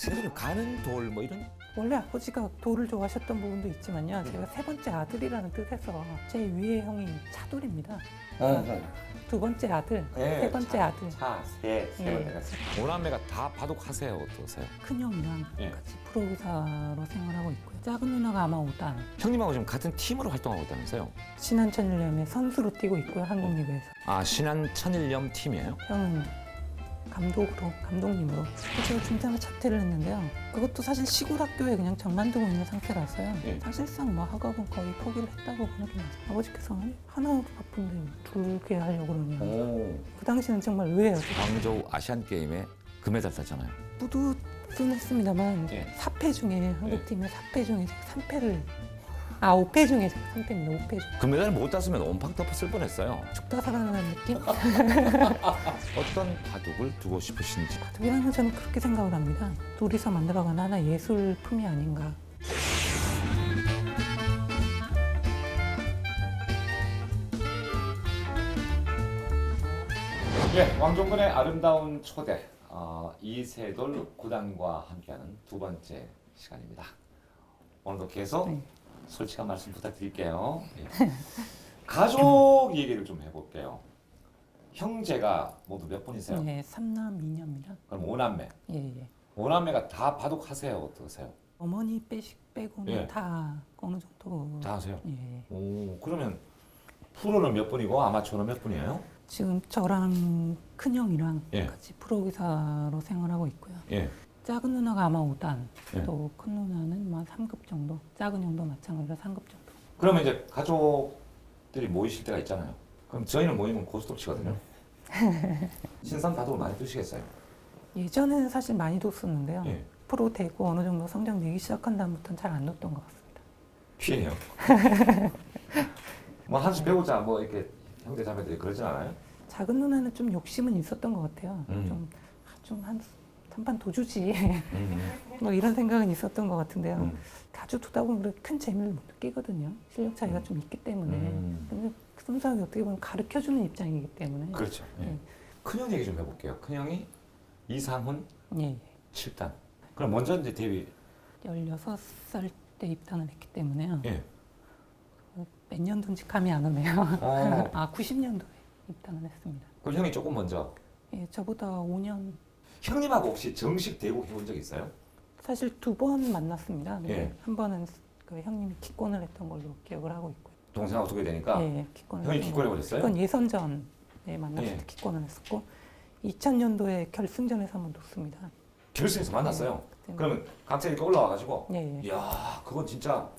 새돌 가는 돌 뭐 이런. 원래 아버지가 돌을 좋아하셨던 부분도 있지만요. 제가 세 번째 아들이라는 뜻에서 제 위에 형이 차돌입니다. 두 번째 아들, 세 번째 아들. 세 번째가 오남매가 다 바둑하세요? 어떠세요? 큰 형이랑 같이 프로기사로 생활하고 있고요. 작은 누나가 아마 5단. 형님하고 지금 같은 팀으로 활동하고 있다면서요? 신한천일염의 선수로 뛰고 있고요. 한국리그에서. 아, 신한 천일염 팀이에요? 형은 감독님으로 제가 중퇴하면 자퇴를 했는데요. 그것도 사실 시골 학교에 그냥 정만두고 있는 상태라서요. 사실상 뭐 학업은 거의 포기를 했다고 보는 게 맞아요. 아버지께서는 하나도 바쁜데 둘게 하려고 그러냐. 그 당시는 정말 의외였어요. 광저우 아시안 게임에 금메달 땄잖아요. 뿌듯은 했습니다만 4패 중에 한국팀의 4패 중에 3패를 5패 중에 3패입니다. 5패 중. 금메달 못 땄으면 온팡 덮었을 뻔했어요. 죽다 살아나는 느낌? 어떤 바둑을 두고 싶으신지. 바둑이라는 저는 그렇게 생각을 합니다. 둘이서 만들어가는 하나의 예술품이 아닌가. 왕종근의 아름다운 초대 이세돌 구단과 함께하는 두 번째 시간입니다. 오늘도 계속 솔직한 말씀 부탁드릴게요. 가족 얘기를 좀 해볼게요. 형제가 모두 몇 분이세요? 네, 3남 2녀입니다. 그럼 5남매. 예. 5남매가 다 바둑하세요? 어떠세요? 어머니 빼고는 다 어느 정도. 다 하세요? 예. 오, 그러면 프로는 몇 분이고 아마추어는 몇 분이에요? 지금 저랑 큰 형이랑 예. 같이 프로기사로 생활하고 있고요. 예. 작은 누나가 아마 5단, 또 큰 누나는 뭐 3급 정도, 작은 형도 마찬가지로 3급 정도. 그러면 이제 가족들이 모이실 때가 있잖아요. 그럼 저희는 모이면 고스톱치거든요. 신선 바둑을 많이 두시겠어요? 예전에는 사실 많이 뒀었는데요. 예. 프로 되고 어느 정도 성적 내기 시작한 다음부터는 잘 안 뒀던 것 같습니다. 피해요. 뭐 한수 배우자 뭐 이렇게 형제 자매들이 그러진 않아요? 작은 누나는 좀 욕심은 있었던 것 같아요. 좀 한 판 더 주지. 뭐 이런 생각은 있었던 것 같은데요. 자주 두다 보면 그렇게 큰 재미를 못 느끼거든요. 실력 차이가 좀 있기 때문에. 근데 순수하게 어떻게 보면 가르쳐주는 입장이기 때문에. 그렇죠. 큰형 얘기 좀 해볼게요. 큰형이 이상훈 예. 7단. 그럼 먼저 이제 데뷔. 16살 때 입단을 했기 때문에요. 예. 몇 년도인지 감이 안 오네요. 90년도에 입단을 했습니다. 그럼 형이 조금 먼저. 예, 저보다 5년. 형님하고 혹시 정식 대국 해본 적 있어요? 사실 2번 만났습니다. 예. 한 번은 그 형님이 기권을 했던 걸로 기억을 하고 있고요. 동생하고 두게 되니까 예, 기권을. 형이 기권해버렸어요? 기권 예선전에 만났을 때 예. 기권을 했었고 2000년도에 결승전에서 한번 놓습니다. 결승에서 만났어요? 그때는. 그러면 각자 이렇게 올라와가지고 예. 이야 그건 진짜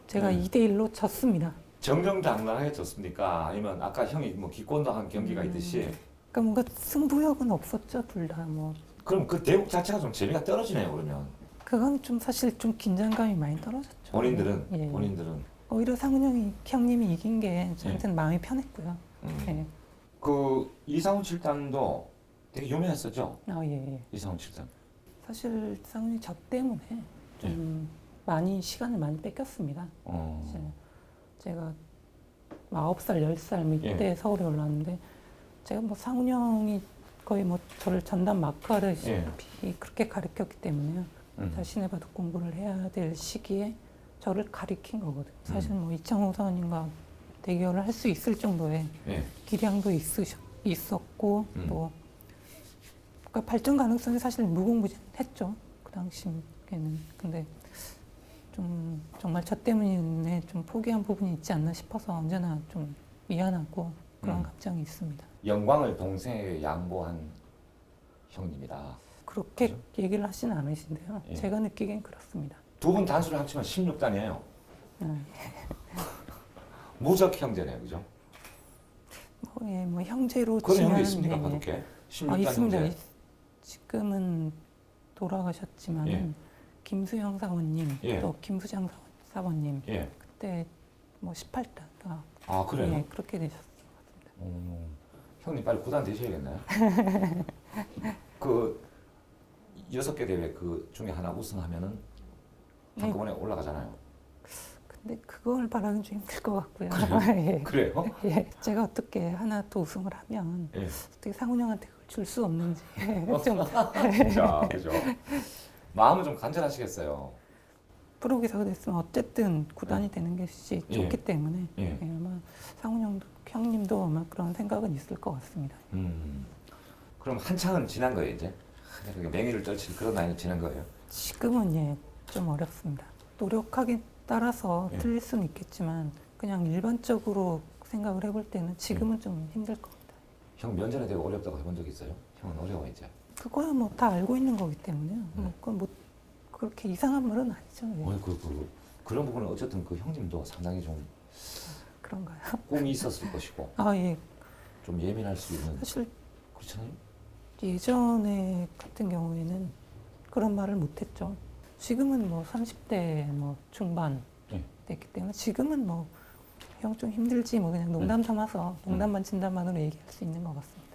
제가 2대1로 졌습니다. 정정당당하게 졌습니까? 아니면 아까 형이 뭐 기권도 한 경기가 있듯이 그러니까 뭔가 승부욕은 없었죠, 둘 다. 뭐 그럼 그 대국 자체가 좀 재미가 떨어지네요 그러면 그건 좀 사실 좀 긴장감이 많이 떨어졌죠. 본인들은 예. 본인들은 오히려 상훈 형님이 이긴 게 저한테는 마음이 편했고요. 예. 그 이상훈 7단도 되게 유명했었죠? 예. 이상훈 7단 사실 상훈이 저 때문에 좀 많이 시간을 많이 뺏겼습니다. 사실 제가 9살, 10살 뭐 이때 서울에 올라왔는데 제가 뭐 상훈 형이 거의 뭐 저를 전담 마크하듯이 그렇게 가르쳤기 때문에요. 자신의 바둑 공부를 해야 될 시기에 저를 가르친 거거든요. 사실 뭐 이창호 사원님과 대결을 할 수 있을 정도의 기량도 있었고 뭐 그러니까 발전 가능성이 사실 무궁무진했죠. 그 당시에는. 근데 좀 정말 저 때문에 좀 포기한 부분이 있지 않나 싶어서 언제나 좀 미안하고 그런 감정이 있습니다. 영광을 동생에게 양보한 형님이다. 그렇게 그렇죠? 얘기를 하시는 않으신데요. 제가 느끼기엔 그렇습니다. 두 분 단수를 합치면 16단이에요. 무적 형제네요, 그죠? 뭐 형제로 그런 치면 형도 있습니까, 바둑계? 16단 있습니다. 형제. 지금은 돌아가셨지만 김수영 사원님, 예. 또 김수장 사원님 예. 그때 뭐 18단 아 그래요? 예, 그렇게 되셨어요. 형님 빨리 구단 되셔야겠나요? 그 6개 대회 그 중에 하나 우승하면은 한꺼번에 올라가잖아요. 근데 그걸 바라는 좀 힘들 것 같고요. 예. 그래요? 예, 제가 어떻게 하나 또 우승을 하면 예. 어떻게 상훈 형한테 그걸 줄 수 없는지 좀 자, 그죠. 마음은 좀 간절하시겠어요. 프로 기사가 됐으면 어쨌든 구단이 되는 것이 예. 좋기 때문에 예. 예, 아마 상훈 형님도 아마 그런 생각은 있을 것 같습니다. 그럼 한창은 지난 거예요 이제? 그렇게 맹위를 떨칠 그런 나이는 지난 거예요? 지금은 예, 좀 어렵습니다. 노력하기 따라서 예. 틀릴 수는 있겠지만 그냥 일반적으로 생각을 해볼 때는 지금은 좀 힘들 겁니다. 형 면전에 대고 어렵다고 해본 적 있어요? 형은 어려워 이제. 그거야 뭐 다 알고 있는 거기 때문에요. 뭐 그건 뭐 그렇게 이상한 말은 아니죠. 예. 그런 부분은 어쨌든 그 형님도 상당히 좀 그런가요? 꿈이 있었을 것이고 아 예. 좀 예민할 수 있는 사실 그렇잖아요? 예전에 같은 경우에는 그런 말을 못했죠. 지금은 뭐 30대 뭐 중반 예. 됐기 때문에 지금은 뭐 형 좀 힘들지 뭐 그냥 농담 삼아서 농담만 진담만으로 얘기할 수 있는 것 같습니다.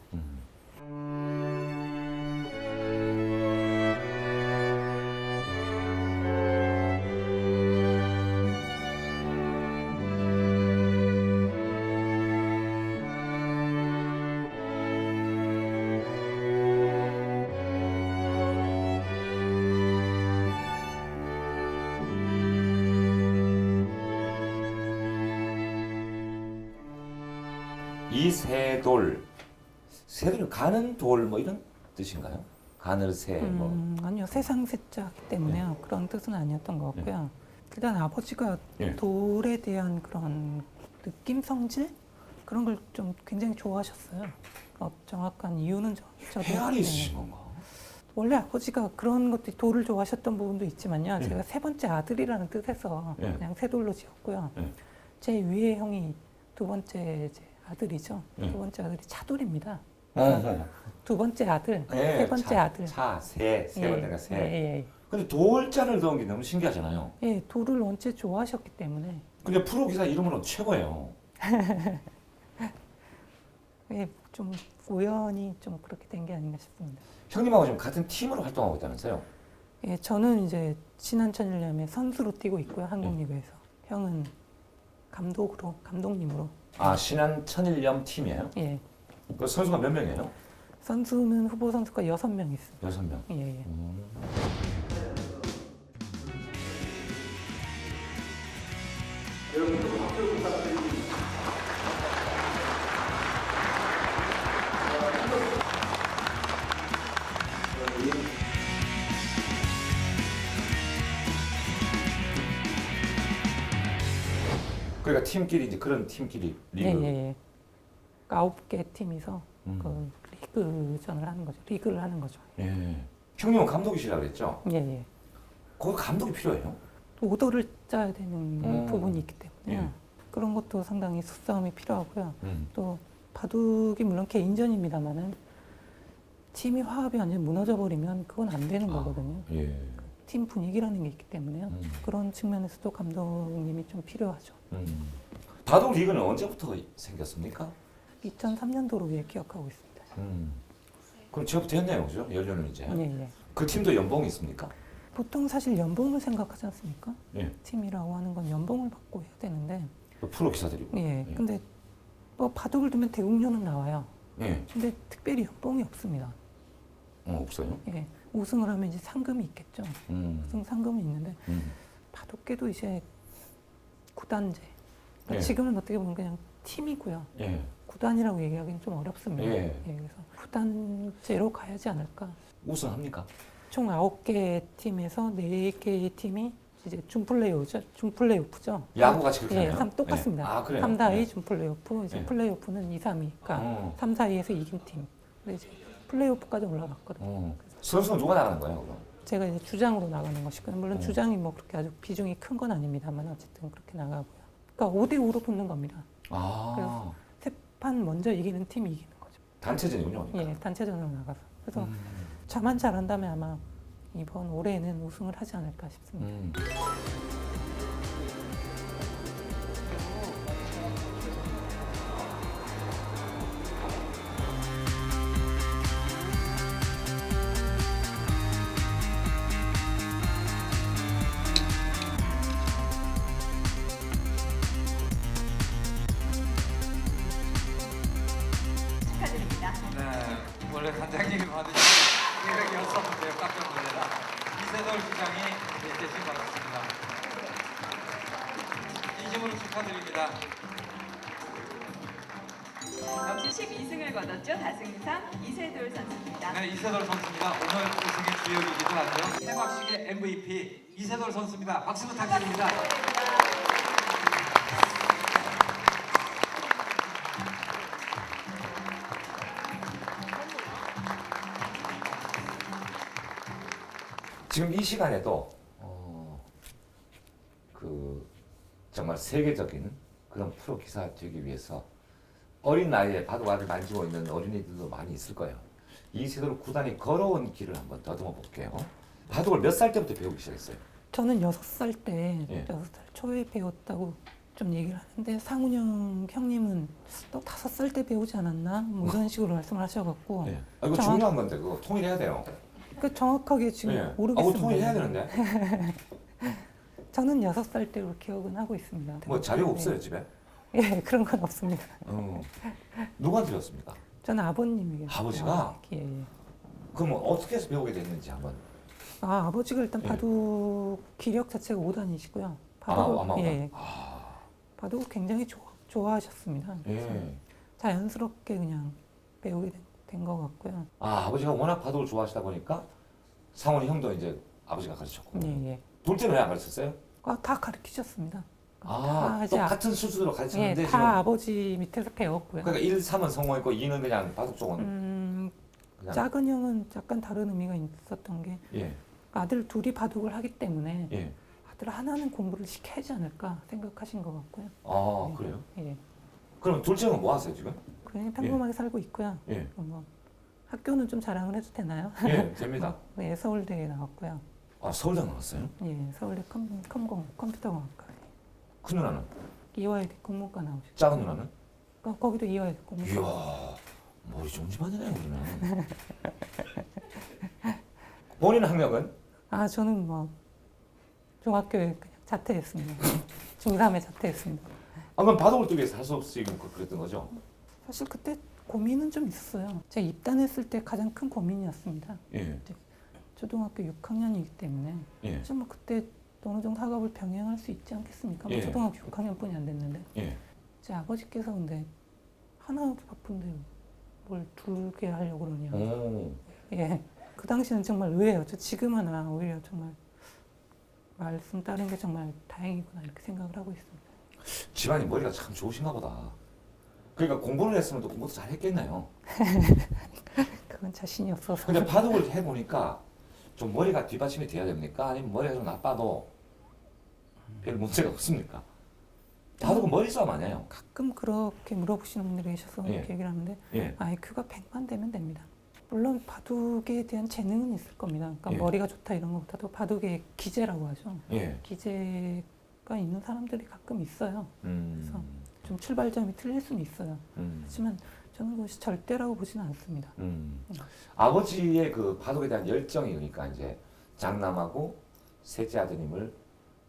이세돌, 세돌이 가는 돌 뭐 이런 뜻인가요? 가늘 새 뭐. 아니요 세상 세자기 때문에요. 그런 뜻은 아니었던 것 같고요. 일단 아버지가 예. 돌에 대한 그런 느낌 성질 그런 걸 좀 굉장히 좋아하셨어요. 정확한 이유는 저도 헤아리 네. 있으신 건가? 원래 아버지가 그런 것도 돌을 좋아하셨던 부분도 있지만요. 예. 제가 세 번째 아들이라는 뜻에서 예. 그냥 세돌로 지었고요. 예. 제 위에 형이 두 번째 이제 아들이죠. 예. 두 번째 아들이 차돌입니다. 어. 두 번째 아들, 예, 세 번째 아들. 세 예, 번째가 세. 예, 근데 돌자를 넣은 게 너무 신기하잖아요. 예. 예, 돌을 원체 좋아하셨기 때문에 근데 프로 기사 이름으로는 최고예요. 예, 좀 우연히 좀 그렇게 된 게 아닌가 싶습니다. 형님하고 지금 같은 팀으로 활동하고 있다면서요? 예, 저는 이제 신한 천일염의 선수로 뛰고 있고요. 한국리그에서. 형은 감독님으로. 아, 신한 천일염 팀이에요? 예. 그 선수가 몇 명이에요? 선수는 후보 선수가 6명 있습니다. 6명. 예, 예. 그러니까 팀끼리 이제 그런 팀끼리 리그. 예, 예, 예. 그러니까 9개 팀이서 그 리그전을 하는 거죠. 리그를 하는 거죠. 예. 형님은 감독이시라 그랬죠? 예, 예. 거기 감독이 필요해요? 또 오더를 짜야 되는 부분이 있기 때문에 예. 그런 것도 상당히 수싸움이 필요하고요. 음. 또 바둑이 물론 개인전입니다만은 팀이 화합이 완전 무너져 버리면 그건 안 되는 거거든요. 예. 팀 분위기라는 게 있기 때문에요. 그런 측면에서도 감독님이 좀 필요하죠. 바둑 리그는 언제부터 생겼습니까? 2003년도로 예, 기억하고 있습니다. 그럼 제부터 했네요, 그죠? 연료는 이제. 예, 예. 그 팀도 연봉이 있습니까? 보통 사실 연봉을 생각하지 않습니까? 예. 팀이라고 하는 건 연봉을 받고 해야 되는데 그 프로 기사들이고. 예. 근데 뭐 바둑을 두면 대국료는 나와요. 예. 근데 특별히 연봉이 없습니다. 없어요. 예. 우승을 하면 이제 상금이 있겠죠. 우승 상금이 있는데 바둑계도 이제 구단제. 그러니까 예. 지금은 어떻게 보면 그냥 팀이고요. 예. 구단이라고 얘기하기는 좀 어렵습니다. 예. 그래서 구단제로 가야지 않을까. 우승합니까? 총 9개 팀에서 4개의 팀이 이제 준플레이오프죠. 준플레이오프죠. 야구 같이 그렇게 예, 하나요? 똑같습니다. 예. 아, 그래요? 3, 4의 예. 준플레이오프. 이제 예. 플레이오프는 2, 3위가 3, 4위에서 이긴 팀. 근데 이제 플레이오프까지 올라갔거든요. 선수는 누가 나가는 거예요, 그럼? 제가 이제 주장으로 나가는 것이고요. 물론 어. 주장이 뭐 그렇게 아주 비중이 큰 건 아닙니다만 어쨌든 그렇게 나가고요. 그러니까 5대5로 붙는 겁니다. 아. 그래서 세 판 먼저 이기는 팀이 이기는 거죠. 단체전이군요. 그러니까. 예, 단체전으로 나가서. 그래서 저만 잘한다면 아마 이번 올해는 우승을 하지 않을까 싶습니다. 축하드립니다. 네, 원래 관장님이 받으신 206번째 깜짝 놀래라 이세돌 주장이 대신 받았습니다. 진심으로 축하드립니다. 역시 12승을 거뒀죠. 다승상 이세돌 선수입니다. 네, 이세돌 선수입니다. 오늘 우승의 주역이기도 하죠. 개막식의 MVP 이세돌 선수입니다. 박수 부탁드립니다. 지금 이 시간에도 그 정말 세계적인 그런 프로 기사 되기 위해서 어린 나이에 바둑알을 만지고 있는 어린이들도 많이 있을 거예요. 이세돌 구단이 걸어온 길을 한번 더듬어 볼게요. 바둑을 몇 살 때부터 배우기 시작했어요? 저는 6살 때, 예. 6살 초에 배웠다고 좀 얘기를 하는데 상훈형 형님은 또 5살 때 배우지 않았나? 뭐 이런 식으로 말씀을 하셔갖고 예. 아, 이거 정확- 중요한 건데 그거 통일해야 돼요. 그 정확하게 지금 예. 아, 그거 모르겠습니다. 통일해야 되는데. 저는 6살 때로 기억은 하고 있습니다. 뭐 자료가 네. 없어요 집에? 예, 그런 건 없습니다. 누구한테 배웠습니까? 저는 아버님에게. 아버지가? 예, 예. 그럼 어떻게 해서 배우게 됐는지 한번. 아버지가 일단 예. 바둑 기력 자체가 5단이시고요. 아, 바둑, 아마. 예, 바둑을 굉장히 좋아하셨습니다. 예. 자연스럽게 그냥 배우게 된 것 같고요. 아, 아버지가 워낙 바둑을 좋아하시다 보니까 상원이 형도 이제 아버지가 가르쳤고. 예, 예. 둘째는 왜 안 가르쳤어요? 다 가르치셨습니다. 아, 이제 똑같은 수준으로 예, 가르쳤는데 다 지금 아버지 밑에서 배웠고요. 그러니까 1, 3은 성공했고 2는 그냥 바둑 쪽은 그냥 작은 형은 약간 다른 의미가 있었던 게 예, 아들 둘이 바둑을 하기 때문에 예. 아들 하나는 공부를 시켜야지 않을까 생각하신 것 같고요. 아, 네. 그래요? 예. 그럼 둘째 형은 뭐 하세요 지금? 그냥 평범하게 살고 있고요. 예. 뭐 학교는 좀 자랑을 해도 되나요? 예, 됩니다. 네, 서울대에 나왔고요. 아, 서울대 나왔어요? 예, 서울대 컴퓨터공학과. 큰 누나는? 이화여대 공문과 나오셨고. 작은 누나는? 거기도 이화여대 공문과. 이야, 머리 좋은 집안이네 우리는. 본인 학력은? 저는 뭐 중학교에 그냥 자퇴했습니다. 중3에 자퇴했습니다. 아, 그럼 바둑을 두기 위해서 할 수 없이 그랬던 거죠? 사실 그때 고민은 좀 있었어요. 제가 입단했을 때 가장 큰 고민이었습니다. 예, 초등학교 6학년이기 때문에 예, 사실 뭐 그때 어느 정도 학업을 병행할 수 있지 않겠습니까? 뭐 예. 초등학교 6학년뿐이 안 됐는데 예. 제 아버지께서 근데 하나도 바쁜데 뭘 두개 하려고 그러냐. 오, 예, 그 당시는 정말 의외예요. 저 지금 하나 오히려 정말 말씀 따른 게 정말 다행이구나 이렇게 생각을 하고 있습니다. 집안이 머리가 참 좋으신가 보다. 그러니까 공부를 했으면 또 공부도 잘 했겠네요. 그건 자신이 없어서. 근데 바둑을 해보니까 좀 머리가 뒷받침이 돼야 됩니까? 아니면 머리가 좀 나빠도 별 문제가 없습니까? 바둑은 머리 싸움 아니에요. 가끔 그렇게 물어보시는 분들이 계셔서 예. 이렇게 얘기를 하는데 예, IQ가 100만 되면 됩니다. 물론 바둑에 대한 재능은 있을 겁니다. 그러니까 예. 머리가 좋다 이런 것보다도 바둑의 기재라고 하죠. 예. 기재가 있는 사람들이 가끔 있어요. 음, 좀 출발점이 틀릴 수는 있어요. 하지만 저는 그것이 절대라고 보지는 않습니다. 아버지의 그 바둑에 대한 열정이 그러니까 이제 장남하고 셋째 아드님을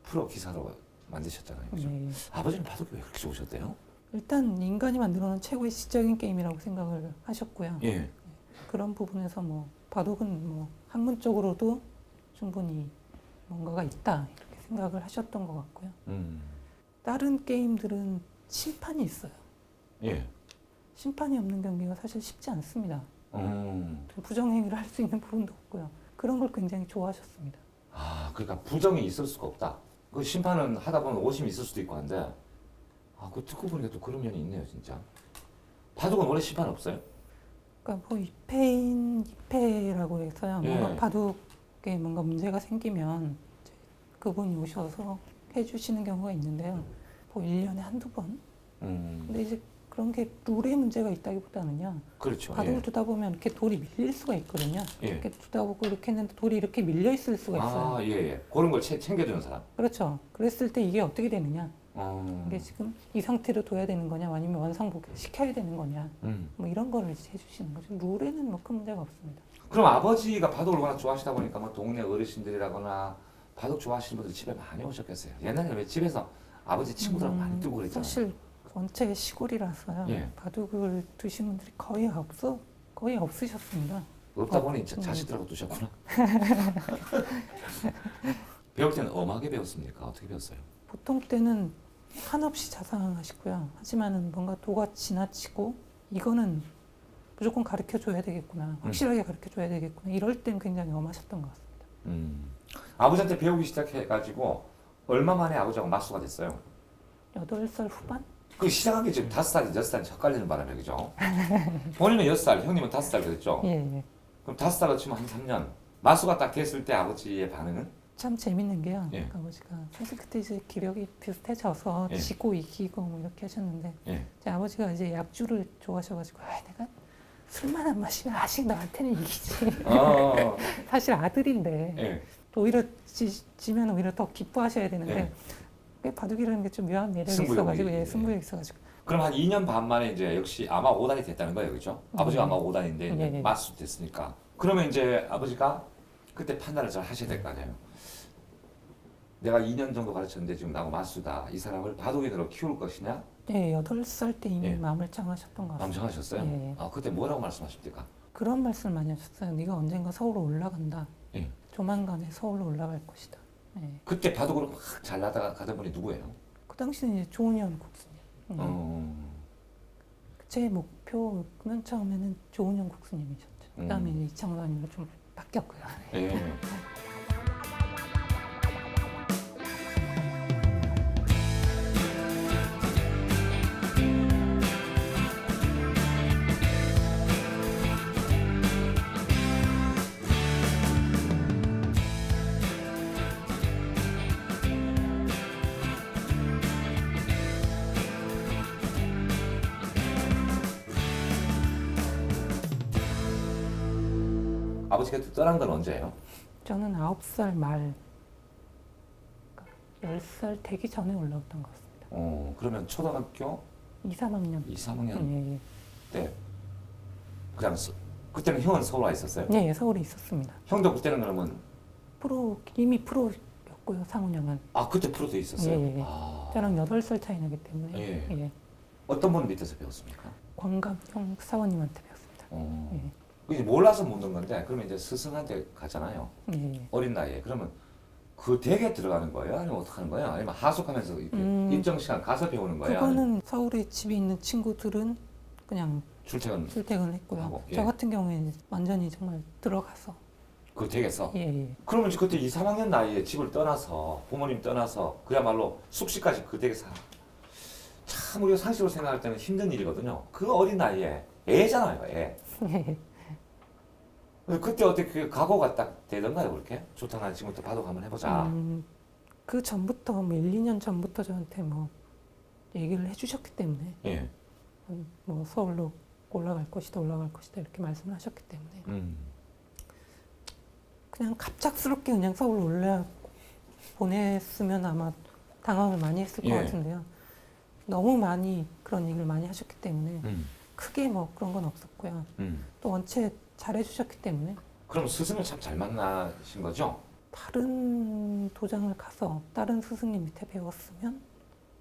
프로 기사로 만드셨잖아요. 그죠? 예. 아버지는 바둑이 왜 그렇게 좋으셨대요? 일단 인간이 만들어놓은 최고의 시적인 게임이라고 생각을 하셨고요. 예. 그런 부분에서 뭐 바둑은 뭐 학문적으로도 충분히 뭔가가 있다 이렇게 생각을 하셨던 것 같고요. 다른 게임들은 심판이 있어요. 예. 심판이 없는 경기가 사실 쉽지 않습니다. 음. 부정행위를 할 수 있는 부분도 없고요. 그런 걸 굉장히 좋아하셨습니다. 아, 그러니까 부정이 있을 수가 없다. 그 심판은 하다 보면 오심이 있을 수도 있고 한데, 아, 그 듣고 보니까 또 그런 면이 있네요, 진짜. 바둑은 원래 심판 없어요? 그러니까 뭐 2패인 2패라고 해서요. 예. 뭔가 바둑에 뭔가 문제가 생기면 이제 그분이 오셔서 해주시는 경우가 있는데요. 뭐 1년에 한두 번. 근데 이제 그런 게 룰에 문제가 있다기보다는요. 그렇죠. 바둑을 예. 두다 보면 이렇게 돌이 밀릴 수가 있거든요. 예. 이렇게 두다 보고 이렇게 했는데 돌이 이렇게 밀려 있을 수가 있어요. 아, 예, 예. 그런 걸 챙겨주는 사람. 그렇죠. 그랬을 때 이게 어떻게 되느냐? 어. 이게 지금 이 상태로 둬야 되는 거냐, 아니면 원상복귀 시켜야 되는 거냐, 뭐 이런 거를 이제 해주시는 거죠. 룰에는 뭐 큰 문제가 없습니다. 그럼 아버지가 바둑을 워낙 좋아하시다 보니까 뭐 동네 어르신들이라거나 바둑 좋아하시는 분들 집에 많이 오셨겠어요. 옛날에 왜 집에서 아버지 친구들하고 많이 두고 그랬잖아요. 사실 원체 시골이라서요. 예. 바둑을 두신 분들이 거의 없으셨습니다. 없다 보니 자식들하고 두셨구나. 배울 때는 엄하게 배웠습니까? 어떻게 배웠어요? 보통 때는 한없이 자상하시고요. 하지만은 뭔가 도가 지나치고 이거는 무조건 가르쳐 줘야 되겠구나, 확실하게 가르쳐 줘야 되겠구나, 이럴 땐 굉장히 엄하셨던 것 같습니다. 아버지한테 배우기 시작해가지고 얼마 만에 아버지하고 맞수가 됐어요? 8살 후반? 그 시작한 게 지금 5살이 6살이 헷갈리는 바람에 그죠? 본인은 6살, 형님은 5살 그랬죠? 예, 예. 그럼 5살로 치면 한 3년. 맞수가 딱 됐을 때 아버지의 반응은? 참 재밌는 게요. 예. 아버지가 사실 그때 이제 기력이 비슷해져서 예. 지고 이기고 뭐 이렇게 하셨는데 예. 이제 아버지가 이제 약주를 좋아하셔가지고 내가 술만 안 마시면 아직 너한테는 이기지. 어. 사실 아들인데 예. 또 오히려 지면 오히려 더 기뻐하셔야 되는데 예. 꽤 바둑이라는 게 좀 묘한 매력이 승부욕이, 있어가지고 예. 승부욕이 있어가지고 그럼 한 2년 반 만에 이제 역시 아마 5단이 됐다는 거예요, 그죠? 아버지가 아마 5단인데 예, 예. 맞수 됐으니까. 그러면 이제 아버지가 그때 판단을 잘 하셔야 될 거 아니에요. 내가 2년 정도 가르쳤는데 지금 나하고 맞수다. 이 사람을 바둑인으로 키울 것이냐? 예, 8살 때 이미 예. 마음을 정하셨던 것 같습니다. 남정하셨어요? 예. 아, 그때 뭐라고 말씀하십니까? 그런 말씀을 많이 하셨어요. 네가 언젠가 서울로 올라간다. 예. 조만간에 서울로 올라갈 것이다. 예. 그때 바둑으로 막 잘 나다가 가던 분이 누구예요? 그 당시는 이제 조은현 국수님. 예. 제 목표는 처음에는 조은현 국수님이셨죠. 그다음에 이제 이창관님으로 좀 바뀌었고요. 예. 아버지가 떠난 건 언제예요? 저는 9살 말, 10살 되기 전에 올라왔던 것 같습니다. 그러면 초등학교 2, 3학년. 2, 3학년 예, 예. 때 그냥 그때는 형은 서울 와 있었어요? 예, 예, 서울에 있었습니다. 형도 그때는 그러면 이미 프로였고요, 상훈형은. 아 그때 프로도 있었어요? 예, 예. 아, 저랑 8살 차이 나기 때문에. 예. 예. 어떤 분 밑에서 배웠습니까? 광감형 사원님한테 배웠습니다. 어. 예. 이제 몰라서 묻는 건데 그러면 이제 스승한테 가잖아요. 예, 예. 어린 나이에 그러면 그 댁에 들어가는 거예요? 아니면 어떻게 하는 거예요? 아니면 하숙하면서 이렇게 일정 시간 가서 배우는 거예요? 아니면 그거는 서울에 집이 있는 친구들은 그냥 출퇴근 출퇴근을 했고요. 하고, 예. 저 같은 경우에는 완전히 정말 들어가서. 그 댁에서? 예, 예. 그러면 이제 그때 2, 3학년 나이에 집을 떠나서 부모님 떠나서 그야말로 숙식까지 그 댁에서 참 우리가 상식으로 생각할 때는 힘든 일이거든요. 그 어린 나이에 애잖아요, 애. 그때 어떻게 그 각오가 딱 되던가요, 그렇게? 좋다, 나 지금부터 바둑 한번 해보자. 그 전부터 뭐 1, 2년 전부터 저한테 뭐 얘기를 해주셨기 때문에 예. 뭐 서울로 올라갈 것이다 이렇게 말씀을 하셨기 때문에 그냥 갑작스럽게 그냥 서울로 올라 보냈으면 아마 당황을 많이 했을 예. 것 같은데요. 너무 많이 그런 얘기를 많이 하셨기 때문에 크게 뭐 그런 건 없었고요. 또 원체 잘해주셨기 때문에 그럼 스승을 참 잘 만나신 거죠? 다른 도장을 가서 다른 스승님 밑에 배웠으면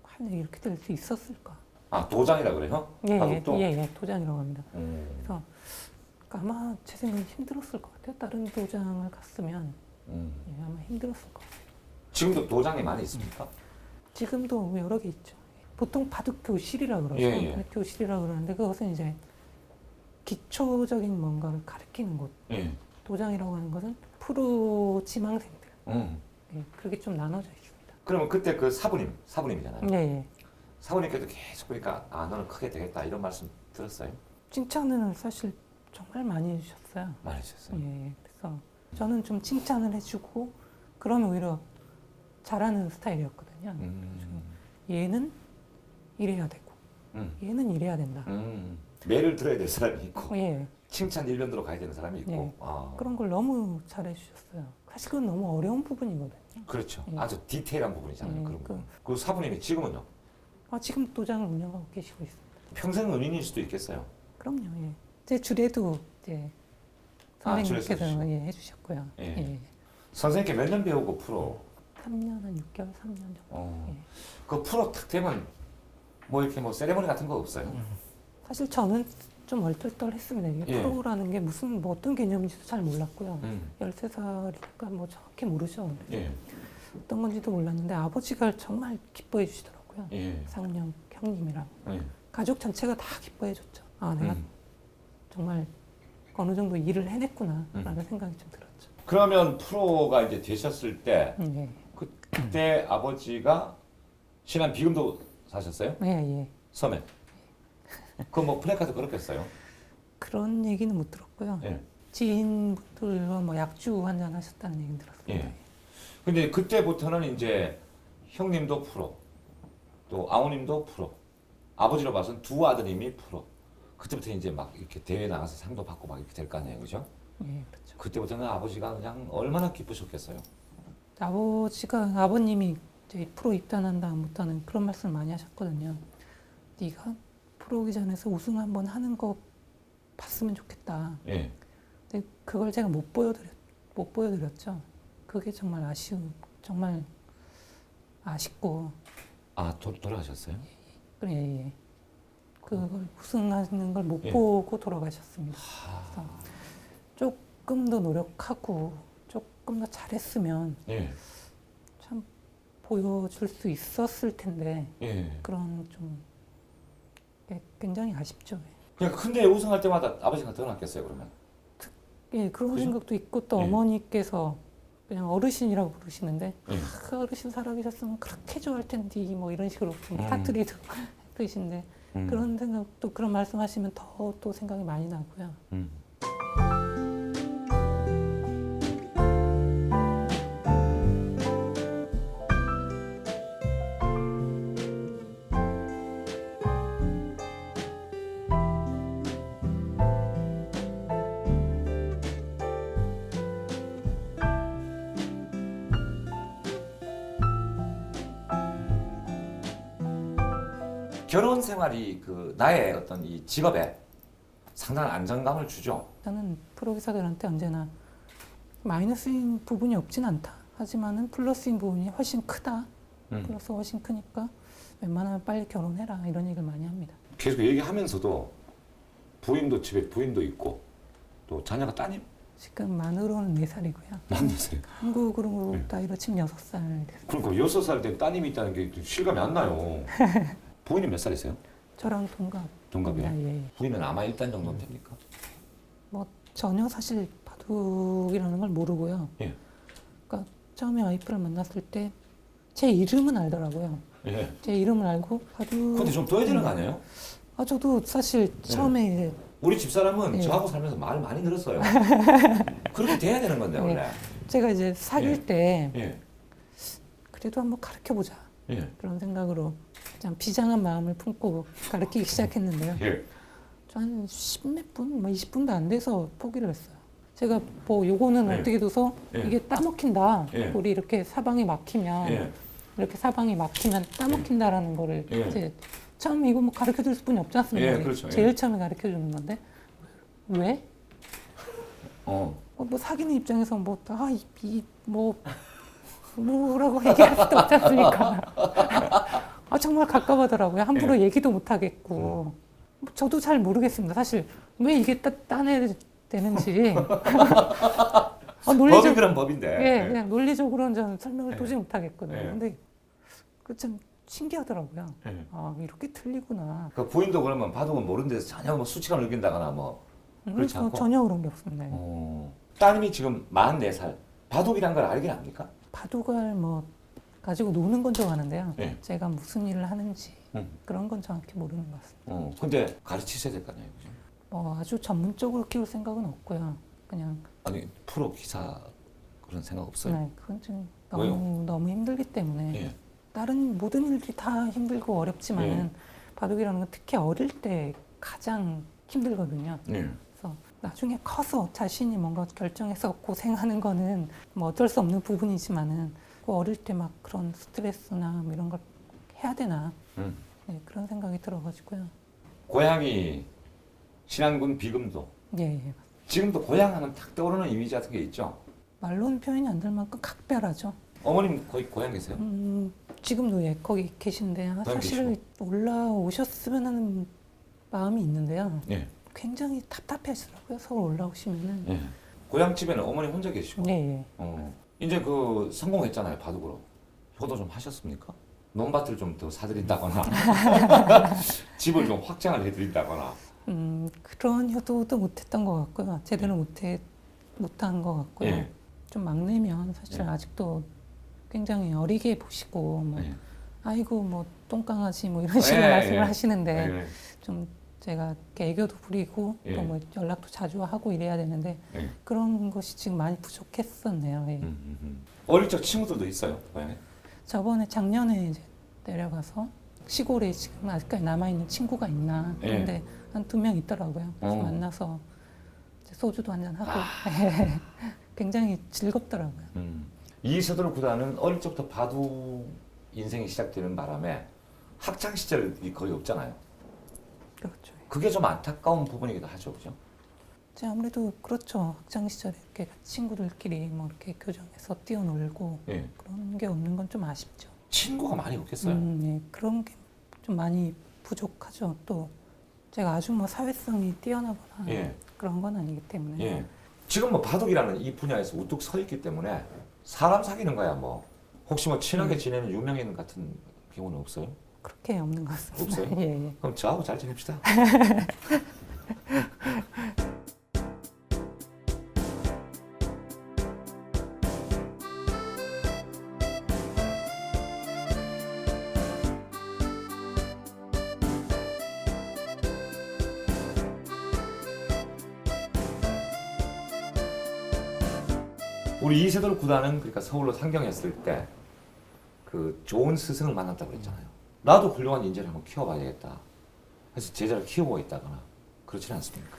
과연 이렇게 될 수 있었을까? 아, 도장이라 그래요? 바둑도? 예, 도장이라고 합니다. 그래서 아마 제 생각에 힘들었을 것 같아요. 다른 도장을 갔으면 예, 아마 힘들었을 것 같아요. 지금도 도장이 많이 있습니까? 지금도 여러 개 있죠. 보통 바둑 교실이라 그러죠. 예, 예. 교실이라 그러는데 그것은 이제 기초적인 뭔가를 가르치는 곳. 예. 도장이라고 하는 것은 프로 지망생들. 예, 그렇게 좀 나눠져 있습니다. 그러면 그때 그 사부님이잖아요. 예, 예. 사부님께도 계속 보니까 아 너는 크게 되겠다 이런 말씀 들었어요? 칭찬을 사실 정말 많이 해주셨어요. 많이 해주셨어요. 예, 그래서 저는 좀 칭찬을 해주고 그러면 오히려 잘하는 스타일이었거든요. 얘는 이래야 되고 얘는 이래야 된다. 매를 들어야 될 사람이 있고 예. 칭찬 일변도로 가야 되는 사람이 있고. 예. 아. 그런 걸 너무 잘해주셨어요. 사실 그건 너무 어려운 부분이거든요. 그렇죠. 예. 아주 디테일한 부분이잖아요. 예, 그런 그- 부분. 그 사부님이 지금은요? 지금 도장을 운영하고 계시고 있습니다. 평생 은인일 수도 있겠어요. 그럼요. 예. 제 주례도 이제 주례 선생님께서 써주시고. 예, 해주셨고요. 예. 예. 선생님께 몇 년 배우고 프로? 3년 한 6개월, 3년 정도. 예. 그 프로 탁 되면 뭐 이렇게 뭐 세레머니 같은 거 없어요? 사실 저는 좀 얼떨떨했습니다. 이게 예. 프로라는 게 무슨 뭐 어떤 개념인지도 잘 몰랐고요. 음. 13살이니까 뭐 정확히 모르죠. 예. 어떤 건지도 몰랐는데 아버지가 정말 기뻐해 주시더라고요. 예. 상은영 형님이랑 예. 가족 전체가 다 기뻐해 줬죠. 내가 정말 어느 정도 일을 해냈구나라는 생각이 좀 들었죠. 그러면 프로가 이제 되셨을 때 예. 그때 아버지가 신한 비금도 사셨어요? 예, 예. 섬에. 그 뭐 플래카드 그렇겠어요? 그런 얘기는 못 들었고요. 예. 지인분들과 뭐 약주 한잔 하셨다는 얘기는 들었습니다. 예. 근데 그때부터는 이제 형님도 프로, 또 아우님도 프로, 아버지로 봐서는 두 아드님이 프로. 그때부터 이제 막 이렇게 대회 나가서 상도 받고 막 이렇게 될 거 아니에요, 그죠? 예, 그렇죠. 그때부터는 아버지가 그냥 얼마나 기쁘셨겠어요. 아버님이 이제 프로 입단한 다음부터는 그런 말씀을 많이 하셨거든요. 네가 프로기전에서 우승 한번 하는 거 봤으면 좋겠다. 예. 근데 그걸 제가 못 보여드렸죠. 그게 정말 정말 아쉽고. 돌아가셨어요? 그래, 예. 그걸 우승하는 걸 못 예. 보고 돌아가셨습니다. 그래서 조금 더 노력하고 조금 더 잘했으면 예. 참 보여줄 수 있었을 텐데 예. 그런 좀 굉장히 아쉽죠. 그냥 큰데 우승할 때마다 아버지가 떠났겠어요, 그러면? 예, 그런 그죠? 생각도 있고 또 예. 어머니께서 그냥 어르신이라고 부르시는데 예. 그 어르신 살아계셨으면 그렇게 좋아할 텐데 뭐 이런 식으로 좀 음. 사투리도 쓰신데 그런 생각도 그런 말씀하시면 더 또 생각이 많이 나고요. 결혼 생활이 그 나의 어떤 이 직업에 상당한 안정감을 주죠. 저는 프로기사들한테 언제나 마이너스인 부분이 없진 않다. 하지만은 플러스인 부분이 훨씬 크다. 플러스가 훨씬 크니까 웬만하면 빨리 결혼해라 이런 얘기를 많이 합니다. 계속 얘기하면서도 부인도 집에 부인도 있고 또 자녀가 따님 지금 만으로는 4살이고요. 만났어요. 한국으로 네. 나이로 치면 6살 됐어요. 그러니까 6살 된 따님이 있다는 게 실감이 안 나요. 부인이 몇 살이세요? 저랑 동갑. 동갑이에요? 예. 부인은 아마 1단 정도는 됩니까? 뭐 전혀 사실 바둑이라는 걸 모르고요. 예. 그러니까 처음에 와이프를 만났을 때 제 이름은 알더라고요. 예. 제 이름을 알고 바둑. 근데 좀 둬야 되는 거 아니에요? 저도 사실 처음에 이제 우리 집사람은 예. 저하고 살면서 말 많이 늘었어요. 그렇게 돼야 되는 건데 원래. 제가 이제 사귈 예. 때 예. 그래도 한번 가르쳐 보자 예. 그런 생각으로 그냥 비장한 마음을 품고 가르치기 시작했는데요. 예. 한 10몇 분, 뭐 20분도 안 돼서 포기를 했어요. 제가 뭐 요거는 예. 어떻게 둬서 예. 이게 따먹힌다. 예. 우리 이렇게 사방이 막히면 예. 이렇게 사방이 막히면 따먹힌다라는 거를 예. 이제 처음에 이거 뭐 가르쳐 줄 분이 없지 않습니까? 예, 그렇죠. 예. 제일 처음에 가르쳐 주는 건데 왜? 어. 뭐 사귀는 입장에서 뭐라고 얘기할 수도 없지 않습니까? 정말 갑갑하더라고요. 함부로 예. 얘기도 못 하겠고. 저도 잘 모르겠습니다. 사실 왜 이게 따내야 되는지. 법이 그런 법인데. 예, 그냥 논리적으로는 저는 설명을 예. 도저히 못 하겠거든요. 예. 근데 그 참 신기하더라고요. 예. 이렇게 틀리구나. 그 부인도 그러면 바둑은 모르는 데서 전혀 뭐 수치감을 느낀다거나 뭐 그렇지 않고. 전혀 그런 게 없습니다. 따님이 지금 44살. 바둑이란 걸 알긴 압니까? 바둑을 뭐 가지고 노는 건 좋아하는데요. 예. 제가 무슨 일을 하는지 그런 건 정확히 모르는 것 같습니다. 근데 가르치셔야 될 거 아니에요, 그죠? 뭐 아주 전문적으로 키울 생각은 없고요. 그냥 아니 프로 기사 그런 생각 없어요? 네, 그건 좀 왜요? 너무 힘들기 때문에 예. 다른 모든 일들이 다 힘들고 어렵지만 예. 바둑이라는 건 특히 어릴 때 가장 힘들거든요. 예. 그래서 나중에 커서 자신이 뭔가 결정해서 고생하는 거는 뭐 어쩔 수 없는 부분이지만은 그 어릴 때 막 그런 스트레스나 뭐 이런 걸 해야 되나 네, 그런 생각이 들어가지고요. 고향이 신안군 비금도. 예, 예. 지금도 고향하면 탁 떠오르는 이미지 같은 게 있죠. 말로는 표현이 안 될 만큼 각별하죠. 어머님 거기 고향 계세요? 지금도 예, 거기 계신데 사실 올라오셨으면 하는 마음이 있는데요. 예. 굉장히 답답해지더라고요. 서울 올라오시면은. 예. 고향집에는 어머니 혼자 계시고. 예, 예. 이제 그 성공했잖아요, 바둑으로. 효도 좀 하셨습니까? 논밭을 좀 더 사드린다거나 집을 좀 확장을 해드린다거나. 그런 효도도 못했던 것 같고요. 제대로 못한 것 같고요. 예. 좀 막내면 사실 예. 아직도 굉장히 어리게 보시고 뭐 예. 아이고 뭐 똥강아지 뭐 이런 식으로 예, 말씀을 예. 하시는데 예. 좀 제가 이렇게 애교도 부리고 예. 또 뭐 연락도 자주 하고 이래야 되는데 예. 그런 것이 지금 많이 부족했었네요. 예. 어릴 적 친구들도 있어요, 고향에? 저번에 작년에 이제 내려가서 시골에 지금 아직까지 남아있는 친구가 있나 예. 그런데 한 2명 있더라고요. 그래서 만나서 이제 소주도 한잔 하고 예. 굉장히 즐겁더라고요. 이세돌 구단은 어릴 적부터 바둑 인생이 시작되는 바람에 학창 시절이 거의 없잖아요. 그렇죠. 그게 좀 안타까운 부분이기도 하죠, 그죠? 제가 아무래도 그렇죠. 학창 시절에 이렇게 친구들끼리 뭐 이렇게 교정해서 뛰어놀고 예. 그런 게 없는 건 좀 아쉽죠. 친구가 많이 없겠어요. 예. 그런 게 좀 많이 부족하죠. 또 제가 아주 뭐 사회성이 뛰어나거나 예. 그런 건 아니기 때문에 예. 지금 뭐 바둑이라는 이 분야에서 우뚝 서 있기 때문에 사람 사귀는 거야 뭐. 혹시 뭐 친하게 지내는 유명인 같은 경우는 없어요? 그렇게 없는 것 같습니다. 없어요? 예, 예. 그럼 저하고 잘 지냅시다. 우리 이세돌 구단은 그러니까 서울로 상경했을 때 그 좋은 스승을 만났다고 그랬잖아요. 나도 훌륭한 인재를 한번 키워봐야겠다. 그래서 제자를 키워보고 있다거나 그렇지는 않습니까?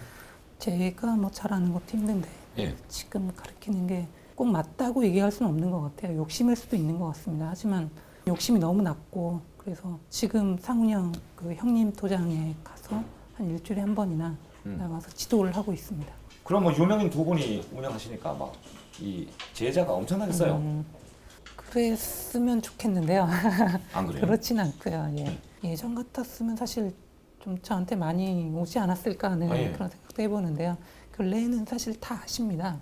제가 뭐 잘하는 것도 힘든데 예. 지금 가르치는 게 꼭 맞다고 얘기할 수는 없는 것 같아요. 욕심일 수도 있는 것 같습니다. 하지만 욕심이 너무 낮고 그래서 지금 상운형 그 형님 도장에 가서 한 일주일에 한 번이나 나가서 지도를 하고 있습니다. 그럼 뭐 유명인 두 분이 운영하시니까 막 이 제자가 엄청나겠어요. 그랬으면 좋겠는데요. 안 그래요? 그렇진 않고요. 예. 예전 같았으면 사실 좀 저한테 많이 오지 않았을까 하는 예. 그런 생각도 해보는데요. 근래에는 사실 다 아십니다.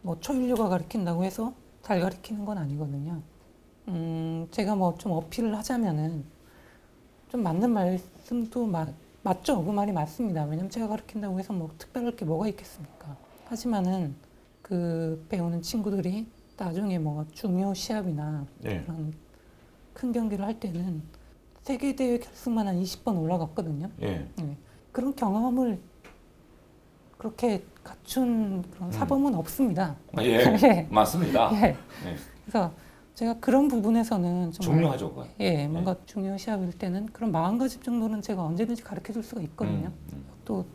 뭐 초일류가 가르친다고 해서 잘 가르치는 건 아니거든요. 제가 뭐 좀 어필을 하자면은 좀 맞는 말씀도 맞죠. 그 말이 맞습니다. 왜냐면 제가 가르친다고 해서 뭐 특별할 게 뭐가 있겠습니까? 하지만은 그 배우는 친구들이 나중에 뭐 중요 시합이나 예. 그런 큰 경기를 할 때는 세계대회 결승만 한 20번 올라갔거든요. 예. 네. 그런 경험을 그렇게 갖춘 그런 사범은 없습니다. 예. 예. 맞습니다. 예. 예. 그래서 제가 그런 부분에서는 정말 중요하죠, 그거. 예, 뭔가 중요 시합일 때는 그런 마음가짐 정도는 제가 언제든지 가르쳐 줄 수가 있거든요. 또